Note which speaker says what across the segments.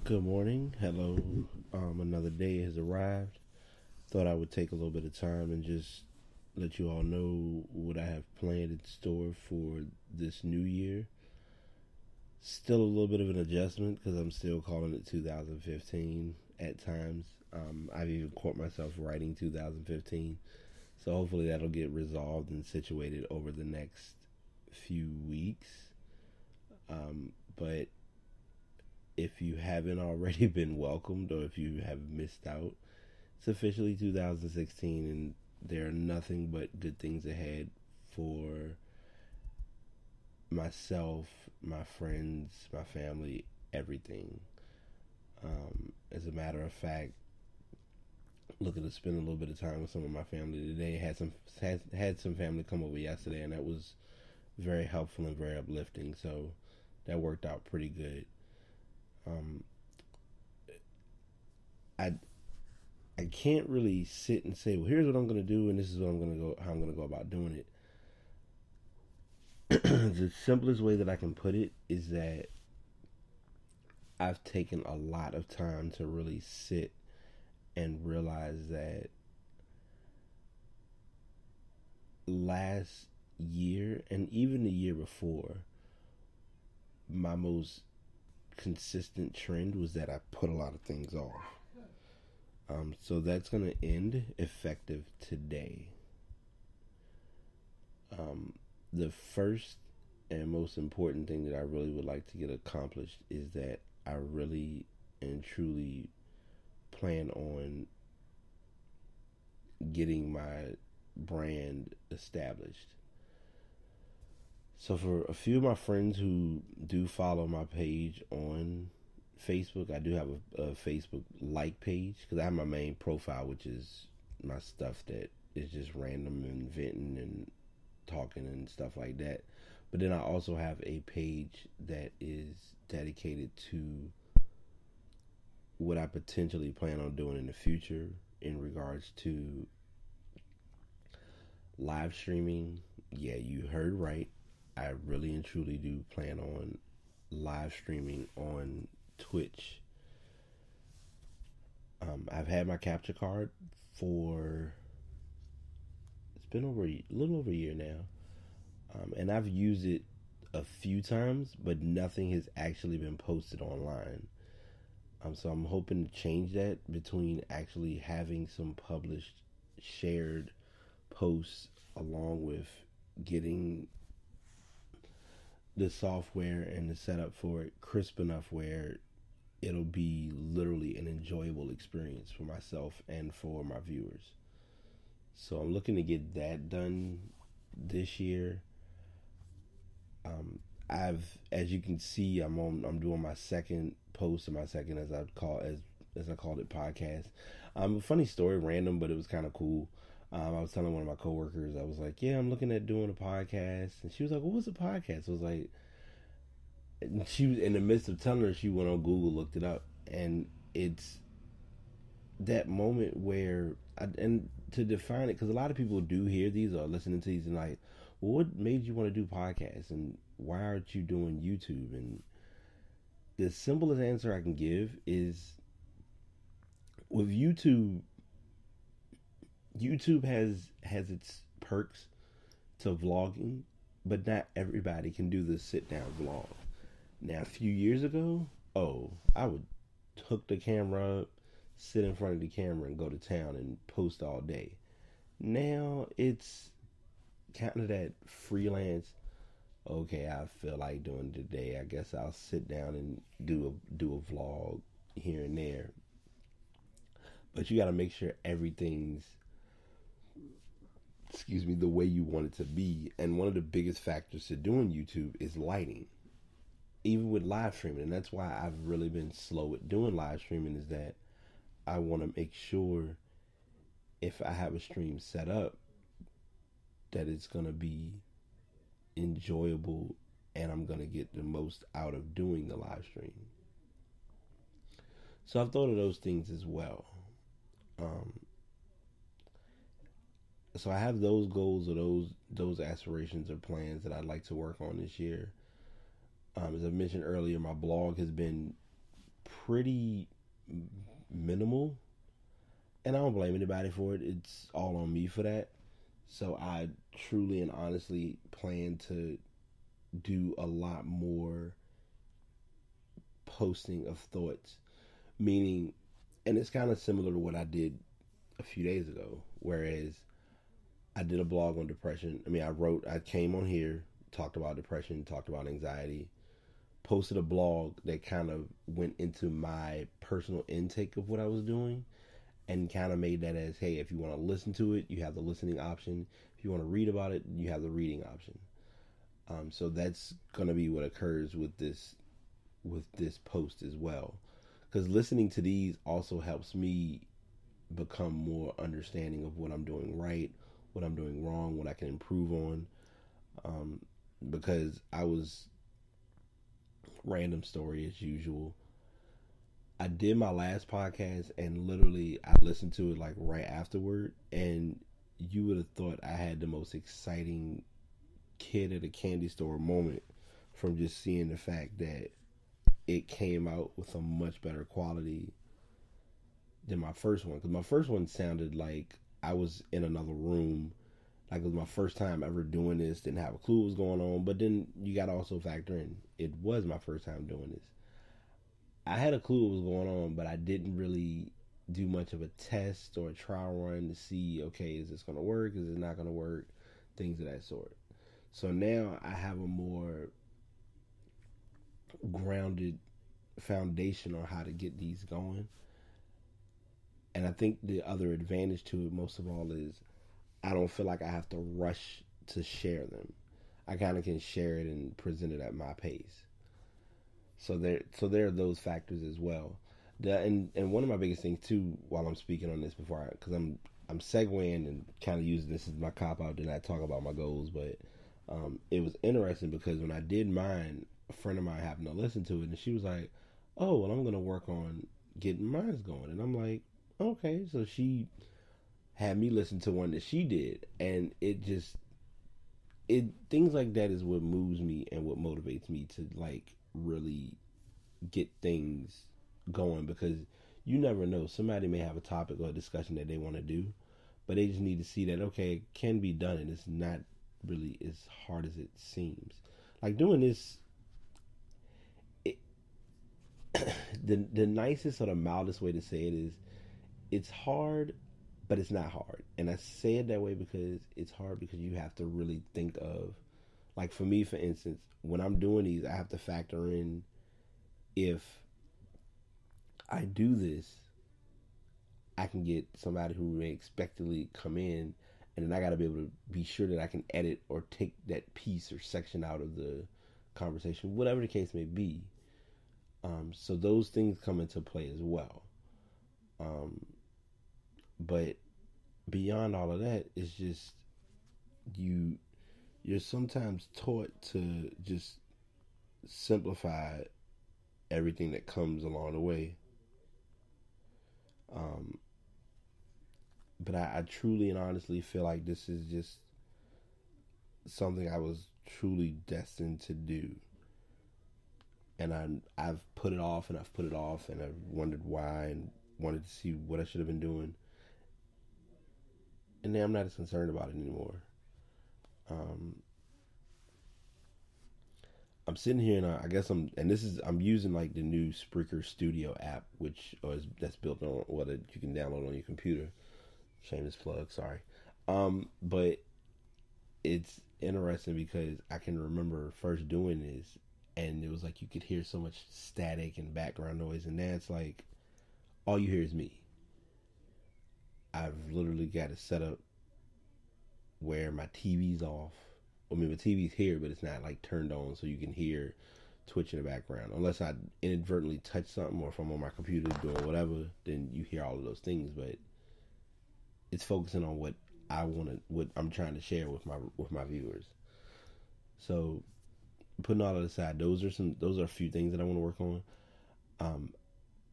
Speaker 1: Good morning. Hello. Another day has arrived. Thought I would take a little bit of time and just let you all know what I have planned in store for this new year. Still a little bit of an adjustment because I'm still calling it 2015 at times. I've even caught myself writing 2015. So hopefully that'll get resolved and situated over the next few weeks. But if you haven't already been welcomed or if you have missed out, it's officially 2016 and there are nothing but good things ahead for myself, my friends, my family, everything. As a matter of fact, looking to spend a little bit of time with some of my family today. Had some family come over yesterday, and that was very helpful and very uplifting. So that worked out pretty good. I I can't really sit and say, well, here's what I'm going to do, and this is what how I'm going to go about doing it. The simplest way that I can put it is that I've taken a lot of time to really sit and realize that last year and even the year before, my most consistent trend was that I put a lot of things off. So that's going to end effective today. The first and most important thing that I really would like to get accomplished is that I really and truly plan on getting my brand established. So for a few of my friends who do follow my page on Facebook, I do have a Facebook like page because I have my main profile, which is my stuff that is just random and venting and talking and stuff like that. But then I also have a page that is dedicated to what I potentially plan on doing in the future in regards to live streaming. Yeah, you heard right. I really and truly do plan on live streaming on Twitch. I've had my capture card for it's been a little over a year now, and I've used it a few times, but nothing has actually been posted online. So I'm hoping to change that between actually having some published, shared posts along with getting the software and the setup for it crisp enough where it'll be literally an enjoyable experience for myself and for my viewers. So I'm looking to get that done this year. As you can see, I'm doing my second post and my second as I called it podcast. A funny story, random, but it was kind of cool. I was telling one of my coworkers, I was like, yeah, I'm looking at doing a podcast. And she was like, well, what's a podcast? I was like, and she was in the midst of telling her, she went on Google, looked it up. And it's that moment where, and to define it, because a lot of people do hear these or listening to these and like, well, what made you want to do podcasts? And why aren't you doing YouTube? And the simplest answer I can give is with YouTube has its perks to vlogging, but not everybody can do the sit down vlog. Now, a few years ago, I would hook the camera up, sit in front of the camera, and go to town and post all day. Now it's kind of that freelance. Okay, I feel like doing it today. I guess I'll sit down and do a vlog here and there. But you got to make sure everything's the way you want it to be. And one of the biggest factors to doing YouTube is lighting, even with live streaming. And that's why I've really been slow at doing live streaming, is that I want to make sure if I have a stream set up that it's going to be enjoyable and I'm going to get the most out of doing the live stream. So I've thought of those things as well. So I have those goals or those aspirations or plans that I'd like to work on this year. As I mentioned earlier, my blog has been pretty minimal, and I don't blame anybody for it. It's all on me for that. So I truly and honestly plan to do a lot more posting of thoughts, meaning, and it's kind of similar to what I did a few days ago, whereas I did a blog on depression. I came on here, talked about depression, talked about anxiety, posted a blog that kind of went into my personal intake of what I was doing, and kind of made that as, hey, if you want to listen to it, you have the listening option. If you want to read about it, you have the reading option. So that's gonna be what occurs with this post as well, because listening to these also helps me become more understanding of what I'm doing right, what I'm doing wrong, what I can improve on. Because I was, random story as usual, I did my last podcast and literally I listened to it like right afterward, and you would have thought I had the most exciting kid at a candy store moment from just seeing the fact that it came out with a much better quality than my first one. Because my first one sounded like I was in another room. Like, it was my first time ever doing this. Didn't have a clue what was going on. But then you got to also factor in, it was my first time doing this. I had a clue what was going on, but I didn't really do much of a test or a trial run to see, okay, is this going to work? Is it not going to work? Things of that sort. So now I have a more grounded foundation on how to get these going. And I think the other advantage to it, most of all, is I don't feel like I have to rush to share them. I kind of can share it and present it at my pace. So there are those factors as well. And one of my biggest things too, while I'm speaking on this, because I'm segueing and kind of using this as my cop out, then I talk about my goals. But it was interesting because when I did mine, a friend of mine happened to listen to it, and she was like, "Oh, well, I'm gonna work on getting mine going." And I'm like, "Okay." So she had me listen to one that she did, and things like that is what moves me and what motivates me to like really get things going, because you never know, somebody may have a topic or a discussion that they want to do, but they just need to see that, okay, it can be done and it's not really as hard as it seems. Like doing this, the nicest or the mildest way to say it is, it's hard, but it's not hard. And I say it that way because it's hard because you have to really think of, like for me, for instance, when I'm doing these, I have to factor in, if I do this, I can get somebody who may expectedly come in, and then I got to be able to be sure that I can edit or take that piece or section out of the conversation, whatever the case may be. So those things come into play as well. But beyond all of that, it's just you're sometimes taught to just simplify everything that comes along the way. But I truly and honestly feel like this is just something I was truly destined to do. And I've put it off and I've put it off, and I've wondered why and wanted to see what I should have been doing. And now I'm not as concerned about it anymore. I'm sitting here and I'm using like the new Spreaker Studio app, that's built on you can download on your computer. Shameless plug, sorry. But it's interesting because I can remember first doing this, and it was like you could hear so much static and background noise, and now it's like all you hear is me. I've literally got it set up where my TV's off. I mean, my TV's here, but it's not like turned on, so you can hear Twitch in the background. Unless I inadvertently touch something, or if I'm on my computer doing whatever, then you hear all of those things. But it's focusing on what I'm trying to share with my viewers. So, putting all that aside, those are a few things that I want to work on.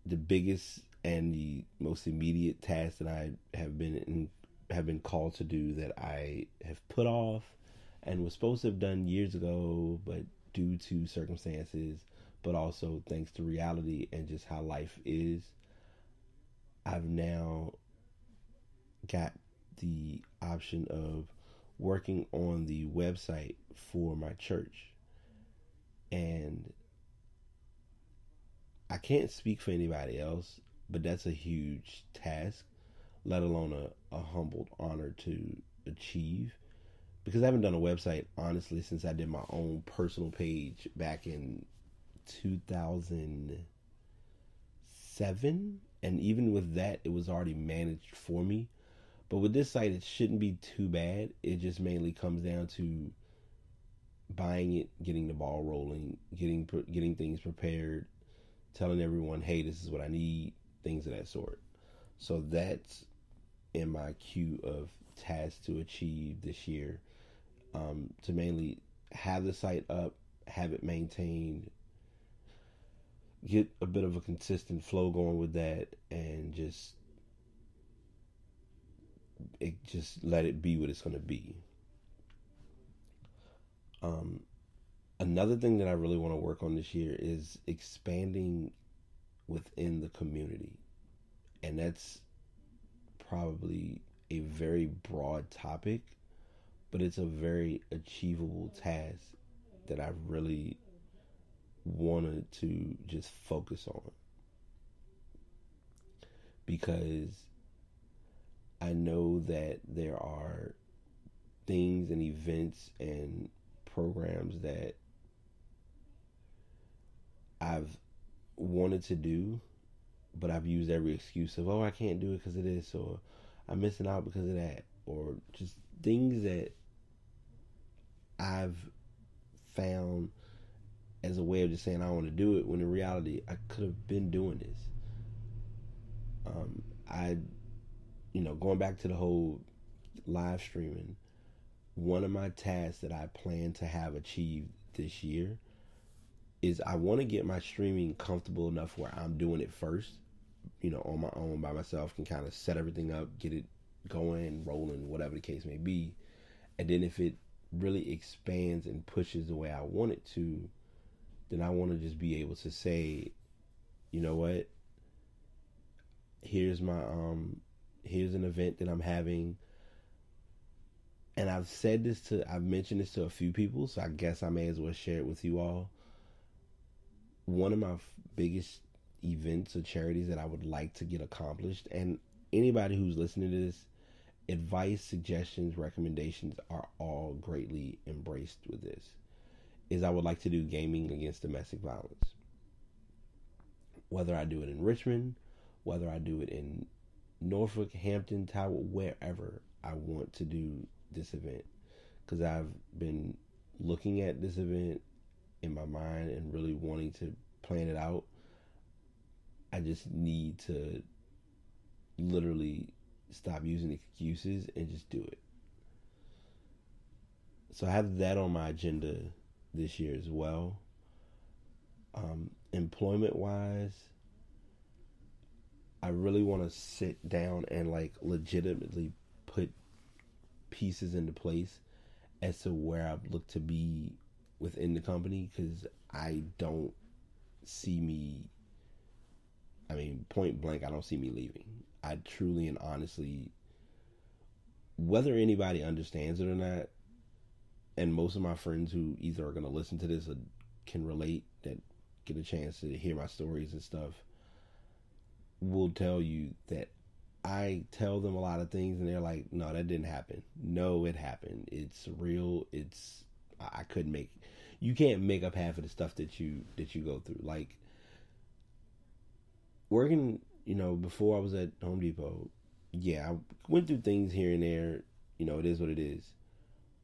Speaker 1: The biggest and the most immediate task that I have been called to do, that I have put off and was supposed to have done years ago, but due to circumstances, but also thanks to reality and just how life is, I've now got the option of working on the website for my church. And I can't speak for anybody else, but that's a huge task, let alone a humbled honor to achieve. Because I haven't done a website, honestly, since I did my own personal page back in 2007. And even with that, it was already managed for me. But with this site, it shouldn't be too bad. It just mainly comes down to buying it, getting the ball rolling, getting things prepared, telling everyone, hey, this is what I need, things of that sort. So that's in my queue of tasks to achieve this year, to mainly have the site up, have it maintained, get a bit of a consistent flow going with that, and just let it be what it's going to be. Another thing that I really want to work on this year is expanding within the community. And that's probably a very broad topic, but it's a very achievable task that I really wanted to just focus on. Because I know that there are things and events and programs that I've wanted to do, but I've used every excuse of, oh, I can't do it because of this, or I'm missing out because of that, or just things that I've found as a way of just saying I want to do it, when in reality I could have been doing this. Going back to the whole live streaming, one of my tasks that I plan to have achieved this year is I want to get my streaming comfortable enough where I'm doing it first, on my own by myself, can kind of set everything up, get it going, rolling, whatever the case may be. And then if it really expands and pushes the way I want it to, then I want to just be able to say, you know what, here's an event that I'm having. And I've mentioned this to a few people, so I guess I may as well share it with you all. One of my biggest events or charities that I would like to get accomplished, and anybody who's listening to this, advice, suggestions, recommendations are all greatly embraced with this, is I would like to do gaming against domestic violence. Whether I do it in Richmond, whether I do it in Norfolk, Hampton, Tower, wherever, I want to do this event, because I've been looking at this event in my mind and really wanting to plan it out. I just need to literally stop using excuses and just do it. So I have that on my agenda this year as well. Employment wise, I really want to sit down and legitimately put pieces into place as to where I look to be within the company, because I don't see me, point blank, I don't see me leaving. I truly and honestly, whether anybody understands it or not, and most of my friends who either are going to listen to this or can relate, that get a chance to hear my stories and stuff, will tell you that I tell them a lot of things and they're like, no, that didn't happen. No, it happened. It's real. You can't make up half of the stuff that you go through. Like working, before I was at Home Depot, yeah, I went through things here and there. It is what it is.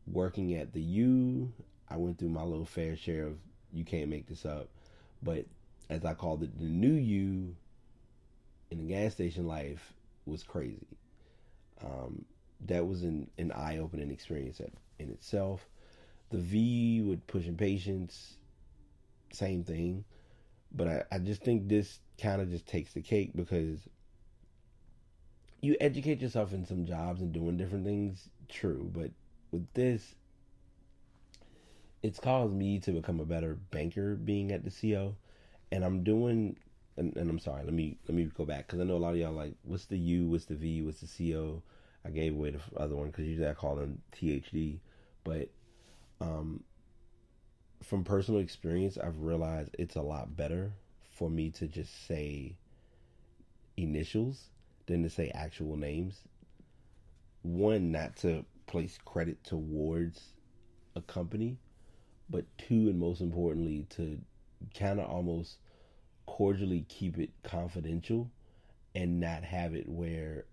Speaker 1: Working at the U, I went through my little fair share of, you can't make this up. But as I called it, the new you in the gas station life was crazy. That was an eye-opening experience in itself. The V with pushing patients, same thing. But I just think this kind of just takes the cake, because you educate yourself in some jobs and doing different things, true. But with this, it's caused me to become a better banker being at the CO. and I'm doing, and I'm sorry, let me go back, because I know a lot of y'all like, what's the U, what's the V, what's the CO? I gave away the other one because usually I call them THD, but um, from personal experience, I've realized it's a lot better for me to just say initials than to say actual names. One, not to place credit towards a company, but two, and most importantly, to kind of almost cordially keep it confidential and not have it where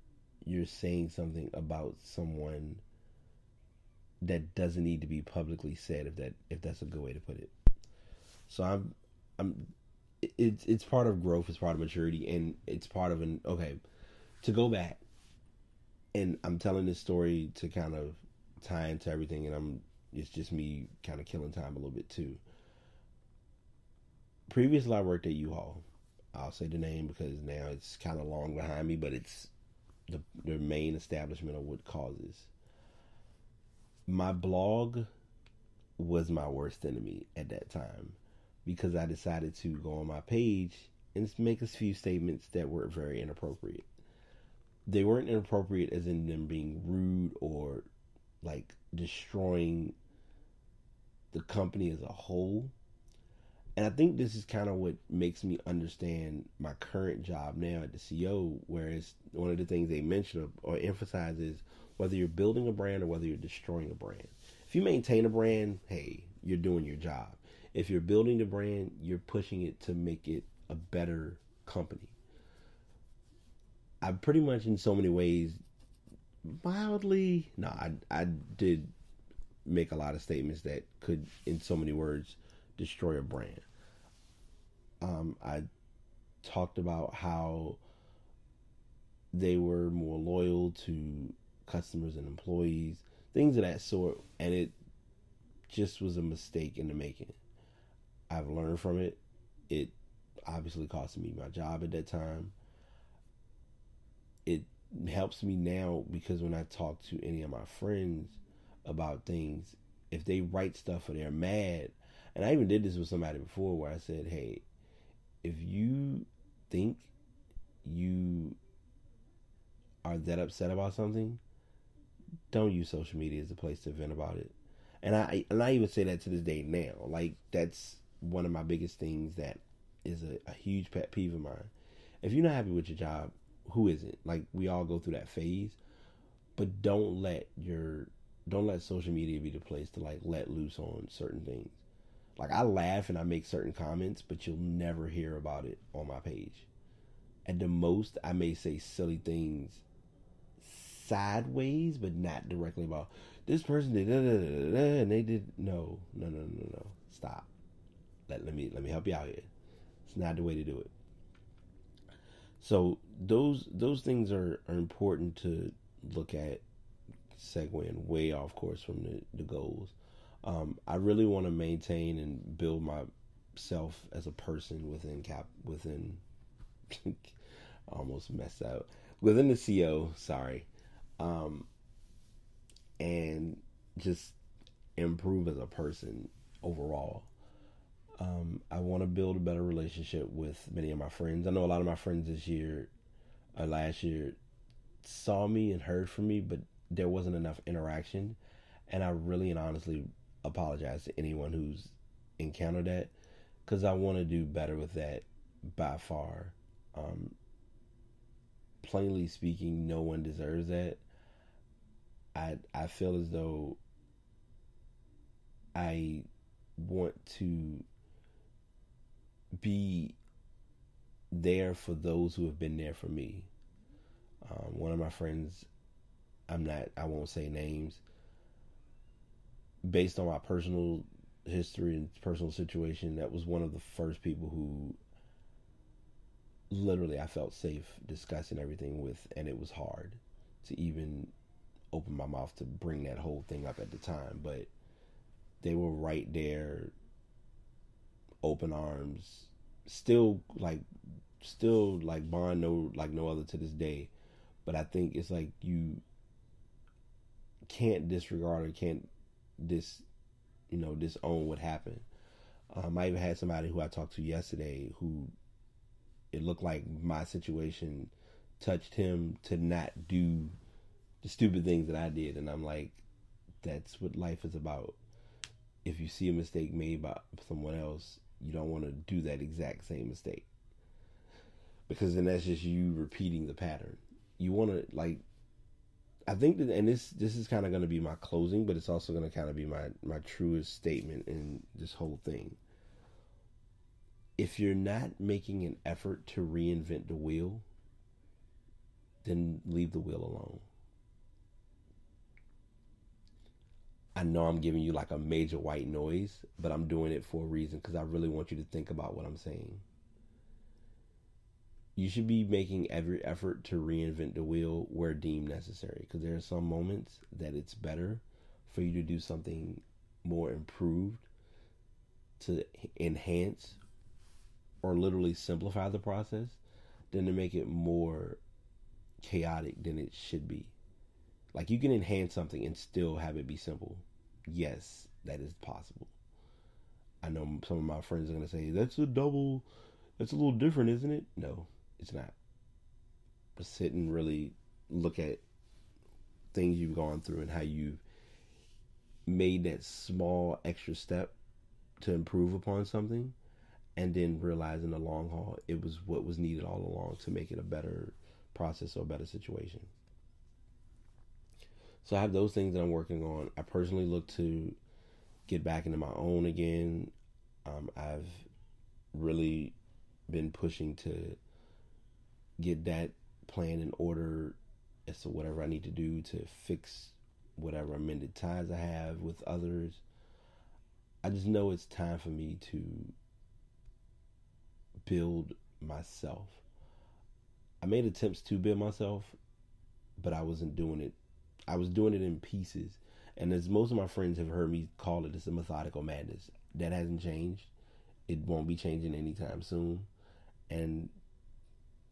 Speaker 1: you're saying something about someone that doesn't need to be publicly said, if that's a good way to put it. So I'm it's part of growth, it's part of maturity, and it's part of an okay, to go back, and I'm telling this story to kind of tie into everything, and it's just me kind of killing time a little bit too. Previously, I worked at U-Haul. I'll say the name because now it's kind of long behind me, but it's the main establishment of what causes. My blog was my worst enemy at that time because I decided to go on my page and make a few statements that were very inappropriate. They weren't inappropriate as in them being rude or like destroying the company as a whole. And I think this is kind of what makes me understand my current job now at the CO, whereas one of the things they mention or emphasize is whether you're building a brand or whether you're destroying a brand. If you maintain a brand, hey, you're doing your job. If you're building the brand, you're pushing it to make it a better company. I pretty much, in so many ways, mildly, no, I did make a lot of statements that could, in so many words, destroy a brand. I talked about how they were more loyal to customers and employees, things of that sort, and it just was a mistake in the making. I've learned from it. It obviously cost me my job at that time. It helps me now because when I talk to any of my friends about things, if they write stuff or they're mad, and I even did this with somebody before where I said, hey, if you think you are that upset about something, don't use social media as a place to vent about it. And I even say that to this day now. Like, that's one of my biggest things that is a huge pet peeve of mine. If you're not happy with your job, who isn't? Like, we all go through that phase, but don't let social media be the place to like let loose on certain things. Like, I laugh and I make certain comments, but you'll never hear about it on my page. At the most, I may say silly things sideways, but not directly about this person did and they did. No. Stop. Let me help you out here. It's not the way to do it. So those things are important to look at, segueing way off course from the goals. I really want to maintain and build myself as a person within almost messed up within the CO. Sorry, and just improve as a person overall. I want to build a better relationship with many of my friends. I know a lot of my friends this year, last year, saw me and heard from me, but there wasn't enough interaction. And I really and honestly apologize to anyone who's encountered that, because I want to do better with that by far. Plainly speaking, no one deserves that. I feel as though I want to be there for those who have been there for me. One of my friends, I won't say names, based on my personal history and personal situation, that was one of the first people who literally I felt safe discussing everything with, and it was hard to even open my mouth to bring that whole thing up at the time, but they were right there, open arms, still like bond no other to this day. But I think it's like you can't disregard or can't disown what happened. I even had somebody who I talked to yesterday who it looked like my situation touched him to not do the stupid things that I did. And I'm like, that's what life is about. If you see a mistake made by someone else, you don't want to do that exact same mistake. Because then that's just you repeating the pattern. You want to, like, I think that, and this is kind of going to be my closing, but it's also going to kind of be my truest statement in this whole thing. If you're not making an effort to reinvent the wheel, then leave the wheel alone. I know I'm giving you like a major white noise, but I'm doing it for a reason because I really want you to think about what I'm saying. You should be making every effort to reinvent the wheel where deemed necessary, because there are some moments that it's better for you to do something more improved to enhance or literally simplify the process than to make it more chaotic than it should be. Like, you can enhance something and still have it be simple. Yes, that is possible. I know some of my friends are going to say, that's a little different, isn't it? No, it's not. But sit and really look at things you've gone through and how you've made that small extra step to improve upon something, and then realize in the long haul it was what was needed all along to make it a better process or a better situation. So I have those things that I'm working on. I personally look to get back into my own again. I've really been pushing to get that plan in order as to whatever I need to do to fix whatever amended ties I have with others. I just know it's time for me to build myself. I made attempts to build myself, but I wasn't doing it. I was doing it in pieces. And as most of my friends have heard me call it, it's a methodical madness. That hasn't changed. It won't be changing anytime soon. And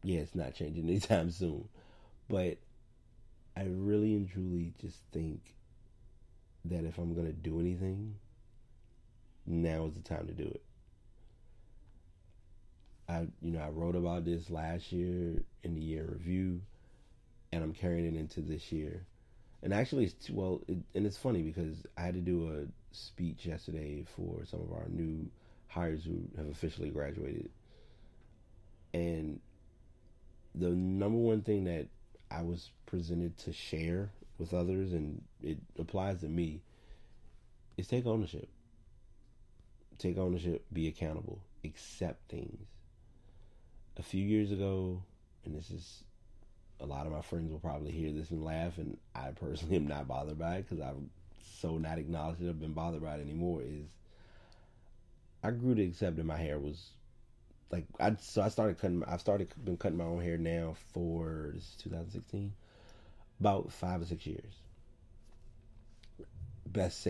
Speaker 1: yeah, it's not changing anytime soon. But I really and truly just think that if I'm going to do anything, now is the time to do it. I wrote about this last year in the year review, and I'm carrying it into this year. And actually, it's funny because I had to do a speech yesterday for some of our new hires who have officially graduated. And the number one thing that I was presented to share with others, and it applies to me, is take ownership. Take ownership, be accountable, accept things. A few years ago, and this is, a lot of my friends will probably hear this and laugh, and I personally am not bothered by it because I've so not acknowledged it, I've been bothered by it anymore, is I grew to accept that my hair was like, I've been cutting my own hair now for, this is 2016, about 5 or 6 years. Best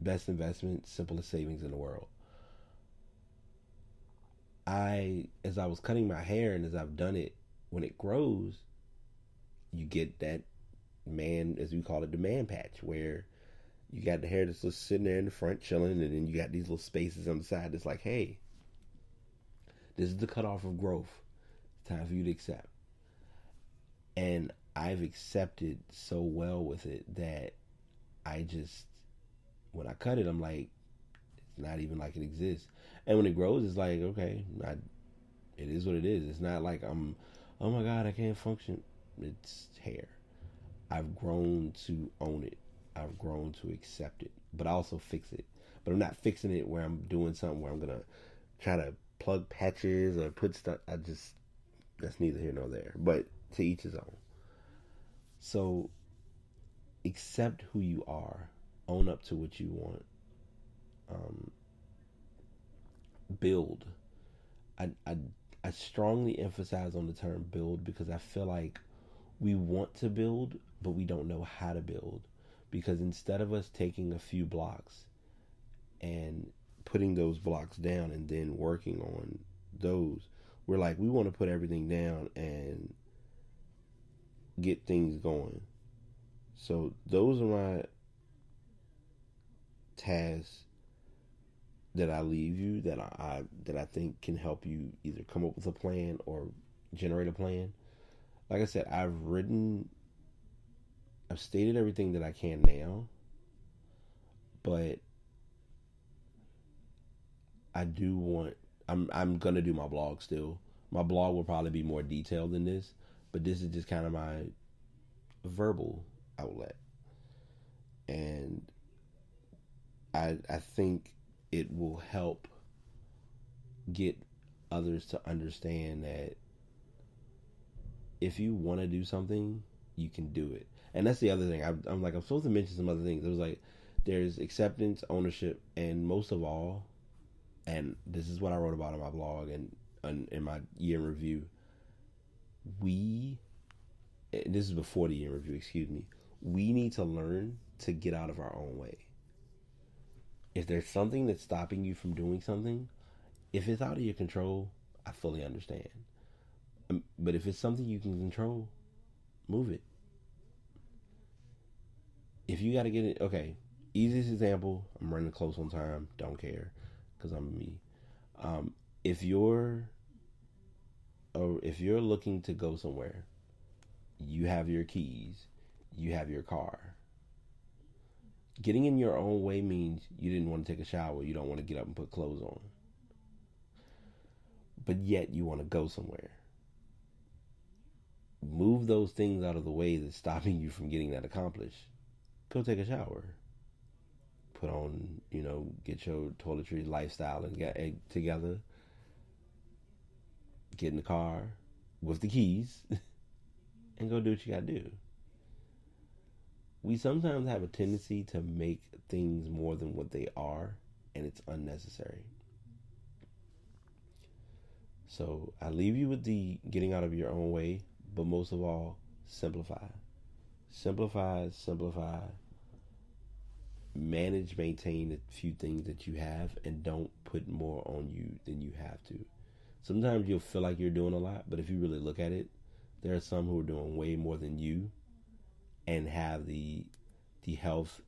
Speaker 1: best investment, simplest savings in the world. As I was cutting my hair and as I've done it, when it grows, you get that man, as we call it, the man patch, where you got the hair that's just sitting there in the front chilling, and then you got these little spaces on the side that's like, hey, this is the cutoff of growth. It's time for you to accept. And I've accepted so well with it that when I cut it, I'm like, it's not even like it exists. And when it grows, it's like, okay, it is what it is. It's not like I'm, oh my God, I can't function. It's hair. I've grown to own it. I've grown to accept it, but I also fix it. But I'm not fixing it where I'm doing something where I'm going to try to plug patches or put stuff. That's neither here nor there, but to each his own. So accept who you are. Own up to what you want. Build. I strongly emphasize on the term build because I feel like we want to build, but we don't know how to build. Because instead of us taking a few blocks and putting those blocks down and then working on those, we're like, we want to put everything down and get things going. So those are my tasks that I leave you that I think can help you either come up with a plan or generate a plan. Like I said, I've stated everything that I can now, but I do want I'm gonna do my blog still. My blog will probably be more detailed than this, but this is just kind of my verbal outlet. And I think it will help get others to understand that if you want to do something, you can do it. And that's the other thing. I'm like, I'm supposed to mention some other things. It was like, there's acceptance, ownership, and most of all, and this is what I wrote about in my blog and in my year in review. This is before the year in review, excuse me. We need to learn to get out of our own way. If there's something that's stopping you from doing something, if it's out of your control, I fully understand. But if it's something you can control, move it. If you got to get it, okay. Easiest example, I'm running close on time, don't care, because I'm me. If you're looking to go somewhere, you have your keys, you have your car. Getting in your own way means you didn't want to take a shower, you don't want to get up and put clothes on. But yet you want to go somewhere. Move those things out of the way that's stopping you from getting that accomplished. Go take a shower. Put on, get your toiletries lifestyle and get together. Get in the car with the keys and go do what you gotta do. We sometimes have a tendency to make things more than what they are, and it's unnecessary. So I leave you with the getting out of your own way, but most of all, simplify. Simplify. Manage, maintain the few things that you have, and don't put more on you than you have to. Sometimes you'll feel like you're doing a lot, but if you really look at it, there are some who are doing way more than you and have the health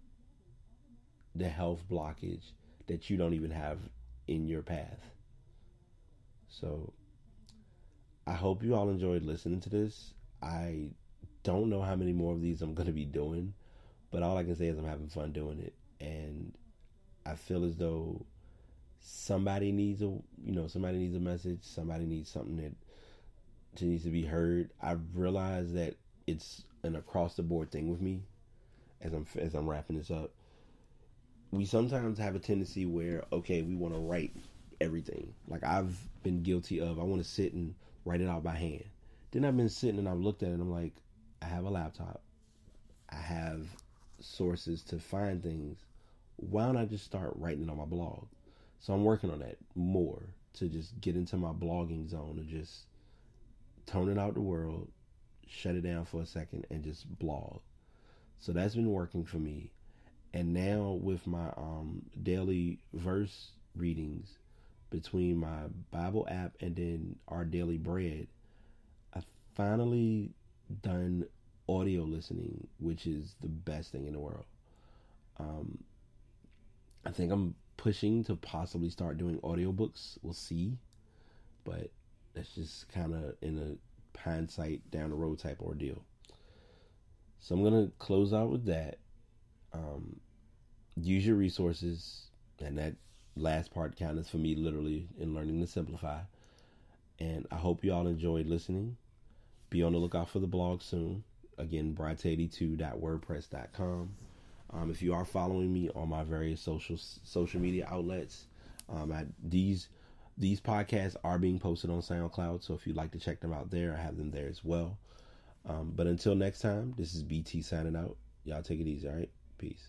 Speaker 1: blockage that you don't even have in your path. So I hope you all enjoyed listening to this. I don't know how many more of these I'm going to be doing, but all I can say is I'm having fun doing it. And I feel as though somebody needs a message. Somebody needs something that needs to be heard. I've realized that it's an across the board thing with me as I'm wrapping this up. We sometimes have a tendency where, okay, we want to write everything. Like I've been guilty of, I want to sit and write it out by hand. Then I've been sitting and I've looked at it and I'm like, I have a laptop. I have sources to find things. Why don't I just start writing it on my blog? So I'm working on that more, to just get into my blogging zone, to just tone it out the world, shut it down for a second, and just blog. So that's been working for me. And now with my daily verse readings between my Bible app and then our daily bread, I finally done audio listening, which is the best thing in the world. I think I'm pushing to possibly start doing audiobooks. We'll see. But that's just kind of in a hindsight, down the road type ordeal. So I'm going to close out with that. Use your resources. And that last part counted for me literally in learning to simplify. And I hope you all enjoyed listening. Be on the lookout for the blog soon. Again, bright80.wordpress.com. If you are following me on my various social media outlets, these podcasts are being posted on SoundCloud, so if you'd like to check them out there, I have them there as well. But until next time, this is BT signing out. Y'all take it easy, all right? Peace.